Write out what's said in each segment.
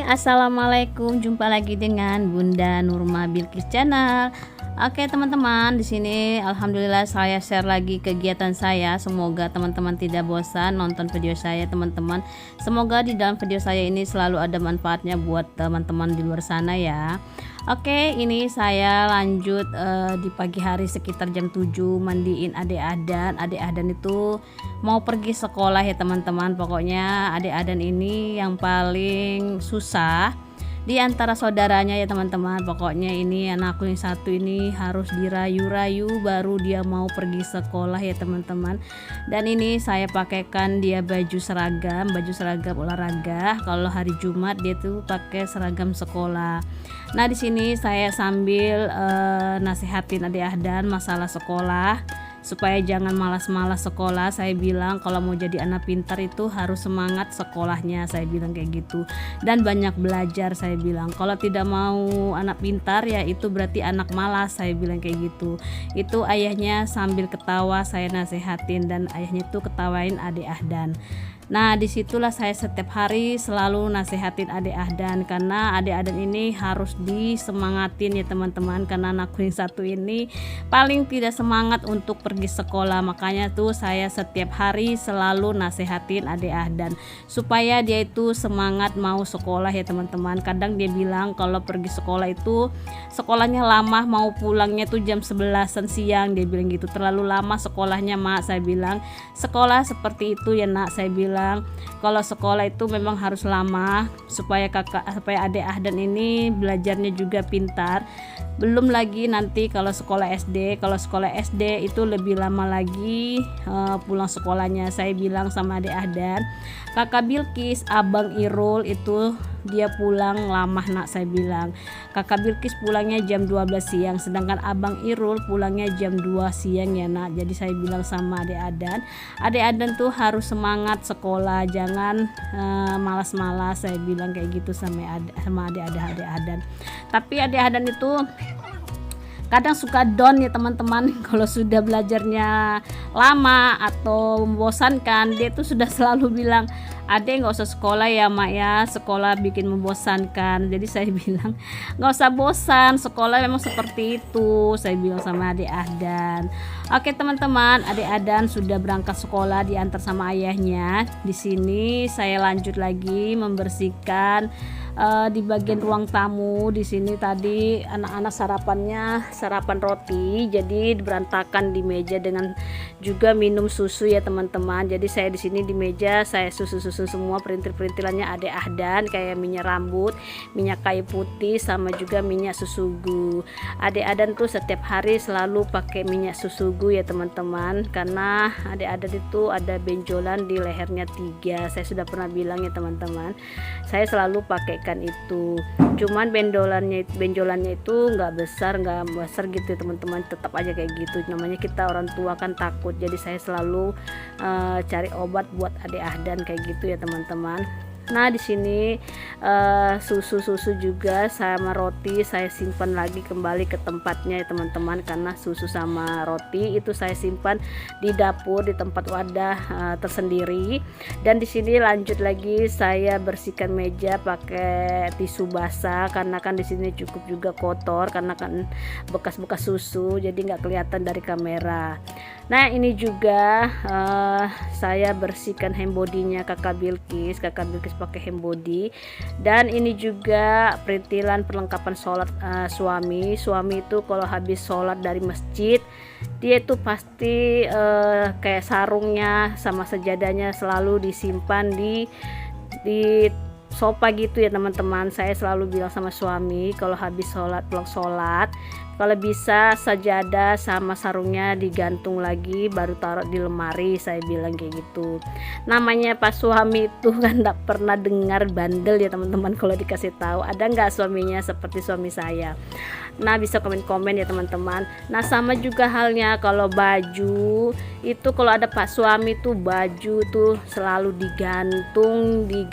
Assalamualaikum. Jumpa lagi dengan Bunda Nurma Bilqis Channel. Oke teman-teman, di sini alhamdulillah saya share lagi kegiatan saya. Semoga teman-teman tidak bosan nonton video saya teman-teman. Semoga di dalam video saya ini selalu ada manfaatnya buat teman-teman di luar sana ya. Oke, ini saya lanjut di pagi hari sekitar jam 7 mandiin adik Adan. Adik Adan itu mau pergi sekolah ya teman-teman. Pokoknya adik Adan ini yang paling susah di antara saudaranya ya teman-teman. Pokoknya ini anakku yang satu ini harus dirayu-rayu baru dia mau pergi sekolah ya teman-teman. Dan ini saya pakaikan dia baju seragam olahraga. Kalau hari Jumat dia tuh pakai seragam sekolah. Nah di sini saya sambil nasihatin adik Ahdan masalah sekolah supaya jangan malas-malas sekolah. Saya bilang kalau mau jadi anak pintar itu harus semangat sekolahnya, saya bilang kayak gitu, dan banyak belajar. Saya bilang kalau tidak mau anak pintar ya itu berarti anak malas, saya bilang kayak gitu. Itu ayahnya sambil ketawa saya nasihatin dan ayahnya tuh ketawain adik Ahdan. Nah disitulah saya setiap hari selalu nasihatin adik Ahdan, karena adik Ahdan ini harus disemangatin ya teman-teman, karena anakku yang satu ini paling tidak semangat untuk pergi sekolah. Makanya tuh saya setiap hari selalu nasihatin adik Ahdan supaya dia itu semangat mau sekolah ya teman-teman. Kadang dia bilang kalau pergi sekolah itu sekolahnya lama, mau pulangnya tuh jam 11-an siang, dia bilang gitu, terlalu lama sekolahnya mak. Saya bilang sekolah seperti itu ya nak, saya bilang kalau sekolah itu memang harus lama supaya adik Ahdan ini belajarnya juga pintar. Belum lagi nanti kalau sekolah SD itu lebih lama lagi pulang sekolahnya. Saya bilang sama adik Ahdan, kakak Bilqis, abang Irul itu dia pulang lama nak, saya bilang. Kakak Bilqis pulangnya jam 12 siang, sedangkan abang Irul pulangnya jam 2 siang ya nak. Jadi saya bilang sama adik Ahdan tuh harus semangat sekolah, jangan malas-malas, saya bilang kayak gitu sama adik Ahdan. Tapi adik Ahdan itu kadang suka down ya teman-teman. Kalau sudah belajarnya lama atau membosankan, dia tuh sudah selalu bilang, adek nggak usah sekolah ya mak ya, sekolah bikin membosankan. Jadi saya bilang nggak usah bosan, sekolah memang seperti itu, saya bilang sama adik Ahdan. Oke teman-teman, adik Ahdan sudah berangkat sekolah diantar sama ayahnya. Di sini saya lanjut lagi membersihkan di bagian ruang tamu. Di sini tadi anak-anak sarapan roti, jadi berantakan di meja dengan juga minum susu ya teman-teman. Jadi saya di sini di meja saya susu semua, perintil-perintilannya adik Ahdan kayak minyak rambut, minyak kayu putih, sama juga minyak susugu. Adik Ahdan tuh setiap hari selalu pakai minyak susugu ya teman-teman, karena adik Ahdan itu ada benjolan di lehernya 3. Saya sudah pernah bilang ya teman-teman, saya selalu pakaikan itu. Cuman benjolannya itu nggak besar gitu ya teman-teman, tetap aja kayak gitu. Namanya kita orang tua kan takut, jadi saya selalu cari obat buat adik Ahdan kayak gitu ya teman-teman. Nah di sini susu juga sama roti saya simpan lagi kembali ke tempatnya ya teman-teman, karena susu sama roti itu saya simpan di dapur di tempat wadah tersendiri. Dan di sini lanjut lagi saya bersihkan meja pakai tisu basah, karena kan di sini cukup juga kotor karena kan bekas-bekas susu, jadi nggak kelihatan dari kamera. Nah ini juga saya bersihkan handbody-nya kakak Bilqis pakai handbody. Dan ini juga perintilan perlengkapan sholat suami itu kalau habis sholat dari masjid dia itu pasti kayak sarungnya sama sejadahnya selalu disimpan di sofa gitu ya teman-teman. Saya selalu bilang sama suami kalau habis pulang sholat, kalau bisa sajadah sama sarungnya digantung lagi baru taruh di lemari, saya bilang kayak gitu. Namanya pas suami itu kan gak pernah dengar bandel ya teman-teman. Kalau dikasih tahu, ada nggak suaminya seperti suami saya? Nah bisa komen-komen ya teman-teman. Nah sama juga halnya kalau baju itu, kalau ada pak suami tuh baju tuh selalu digantung di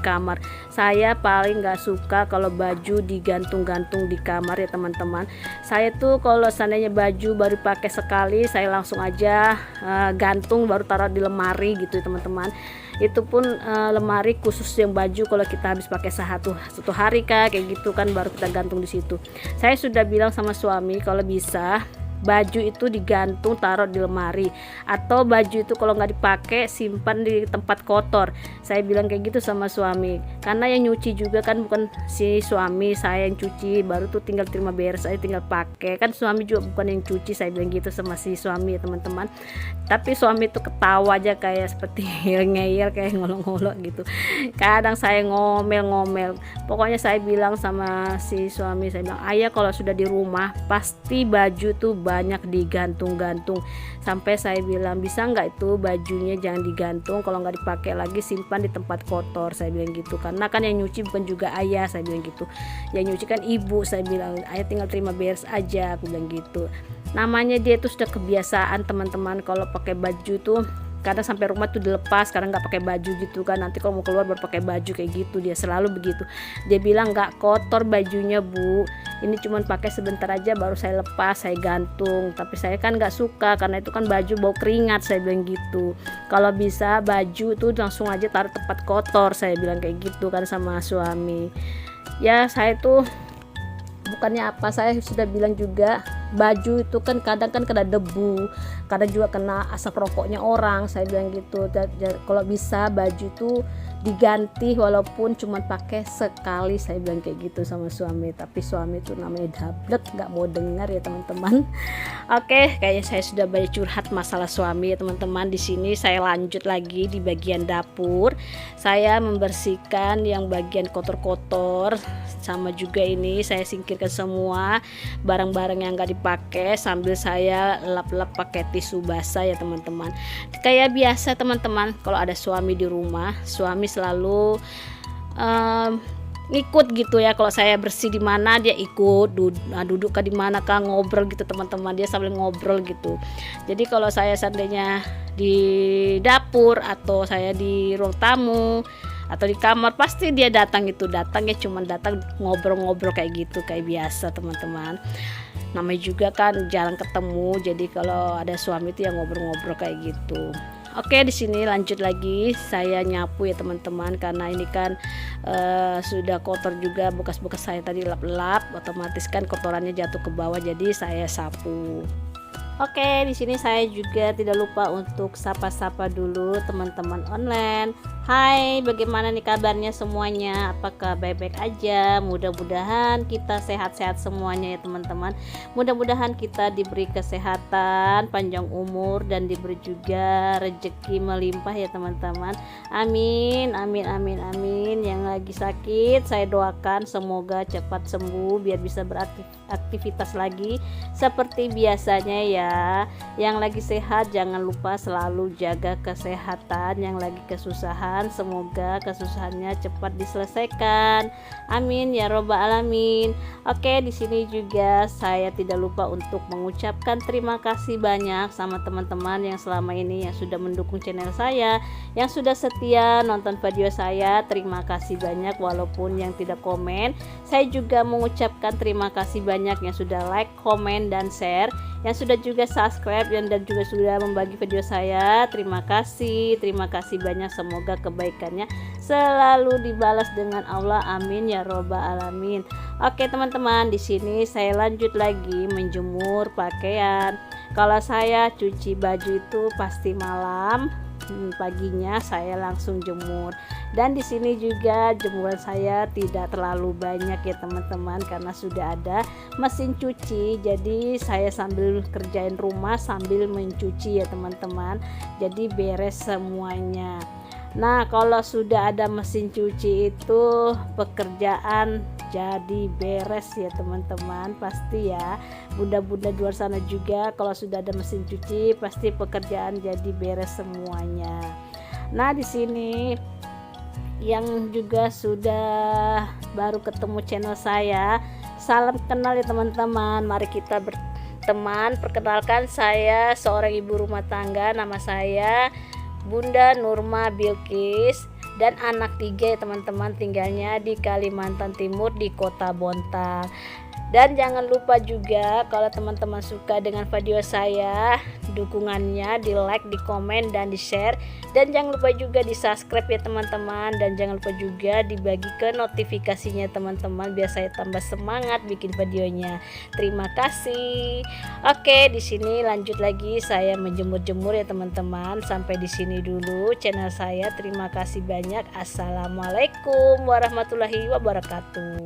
kamar. Saya paling nggak suka kalau baju digantung-gantung di kamar ya teman-teman. Saya tuh kalau seandainya baju baru pakai sekali, saya langsung aja gantung baru taruh di lemari gitu ya teman-teman. Itu pun lemari khusus yang baju kalau kita habis pakai satu hari kah kayak gitu kan, baru kita gantung di situ. Saya sudah bilang sama suami kalau bisa baju itu digantung taruh di lemari, atau baju itu kalau nggak dipakai simpan di tempat kotor. Saya bilang kayak gitu sama suami, karena yang nyuci juga kan bukan si suami, saya yang cuci, baru tuh tinggal terima beres saya tinggal pakai, kan suami juga bukan yang cuci. Saya bilang gitu sama si suami ya teman-teman. Tapi suami tuh ketawa aja kayak seperti ngeyel kayak ngolok-ngolok gitu. Kadang saya ngomel-ngomel. Pokoknya saya bilang sama si suami, saya bilang ayah kalau sudah di rumah pasti baju tuh banyak digantung-gantung. Sampai saya bilang bisa nggak itu bajunya jangan digantung, kalau nggak dipakai lagi simpan di tempat kotor, saya bilang gitu. Karena kan yang nyuci bukan juga ayah, saya bilang gitu. Yang nyuci kan ibu, saya bilang ayah tinggal terima beres aja, aku bilang gitu. Namanya dia tuh sudah kebiasaan teman-teman, kalau pakai baju tuh kadang sampai rumah tuh dilepas, kadang nggak pakai baju gitu kan, nanti kalau mau keluar baru pakai baju kayak gitu. Dia selalu begitu. Dia bilang nggak kotor bajunya bu, ini cuman pakai sebentar aja baru saya lepas, saya gantung. Tapi saya kan nggak suka karena itu kan baju bau keringat, saya bilang gitu. Kalau bisa baju tuh langsung aja taruh tempat kotor, saya bilang kayak gitu kan sama suami. Ya saya tuh bukannya apa, saya sudah bilang juga baju itu kan kadang kan kena debu, kadang juga kena asap rokoknya orang, saya bilang gitu. Kalau bisa baju itu diganti walaupun cuma pakai sekali, saya bilang kayak gitu sama suami. Tapi suami itu namanya dablek, nggak mau dengar ya teman-teman. Oke, kayaknya saya sudah banyak curhat masalah suami ya teman-teman. Di sini saya lanjut lagi di bagian dapur. Saya membersihkan yang bagian kotor-kotor, sama juga ini saya singkirkan semua barang-barang yang nggak dipakai sambil saya lap-lap pakai tisu basah ya teman-teman. Kayak biasa teman-teman, kalau ada suami di rumah, suami selalu ngikut gitu ya. Kalau saya bersih di mana dia ikut, duduk ke di mana kah, ngobrol gitu teman-teman, dia sambil ngobrol gitu. Jadi kalau saya seandainya di dapur atau saya di ruang tamu atau di kamar, pasti dia datang gitu. Datang ya cuman datang ngobrol-ngobrol kayak gitu, kayak biasa teman-teman. Namanya juga kan jarang ketemu, jadi kalau ada suami itu ya ngobrol-ngobrol kayak gitu. Oke, di sini lanjut lagi saya nyapu ya teman-teman, karena ini kan sudah kotor juga, bekas-bekas saya tadi lap-lap, otomatis kan kotorannya jatuh ke bawah, jadi saya sapu. Oke, di sini saya juga tidak lupa untuk sapa-sapa dulu teman-teman online. Hai, bagaimana nih kabarnya semuanya? Apakah baik-baik aja? Mudah-mudahan kita sehat-sehat semuanya ya teman-teman. Mudah-mudahan kita diberi kesehatan, panjang umur, dan diberi juga rezeki melimpah ya teman-teman. Amin, amin, amin, amin. Yang lagi sakit, saya doakan semoga cepat sembuh biar bisa beraktivitas lagi seperti biasanya ya. Yang lagi sehat jangan lupa selalu jaga kesehatan, yang lagi kesusahan semoga kesusahannya cepat diselesaikan. Amin ya robbal alamin. Oke, di sini juga saya tidak lupa untuk mengucapkan terima kasih banyak sama teman-teman yang selama ini yang sudah mendukung channel saya, yang sudah setia nonton video saya. Terima kasih banyak, walaupun yang tidak komen. Saya juga mengucapkan terima kasih banyak yang sudah like, komen, dan share, yang sudah juga subscribe dan juga sudah membagi video saya. Terima kasih banyak, semoga kebaikannya selalu dibalas dengan Allah, amin ya robbal alamin. Oke teman-teman, di sini saya lanjut lagi menjemur pakaian. Kalau saya cuci baju itu pasti malam, paginya saya langsung jemur. Dan di sini juga jemuran saya tidak terlalu banyak ya teman-teman, karena sudah ada mesin cuci. Jadi saya sambil kerjain rumah sambil mencuci ya teman-teman. Jadi beres semuanya. Nah, kalau sudah ada mesin cuci itu pekerjaan jadi beres ya teman-teman, pasti ya. Bunda-bunda di luar sana juga kalau sudah ada mesin cuci pasti pekerjaan jadi beres semuanya. Nah, di sini yang juga sudah baru ketemu channel saya, salam kenal ya teman-teman. Mari kita berteman. Perkenalkan, saya seorang ibu rumah tangga, nama saya Bunda Nurma Bilkis, dan anak 3 ya teman-teman, tinggalnya di Kalimantan Timur di Kota Bontang. Dan jangan lupa juga kalau teman-teman suka dengan video saya, dukungannya di like, di komen, dan di share. Dan jangan lupa juga di subscribe ya teman-teman. Dan jangan lupa juga dibagi ke notifikasinya teman-teman, biar saya tambah semangat bikin videonya. Terima kasih. Oke, di sini lanjut lagi saya menjemur-jemur ya teman-teman. Sampai di sini dulu channel saya. Terima kasih banyak. Assalamualaikum warahmatullahi wabarakatuh.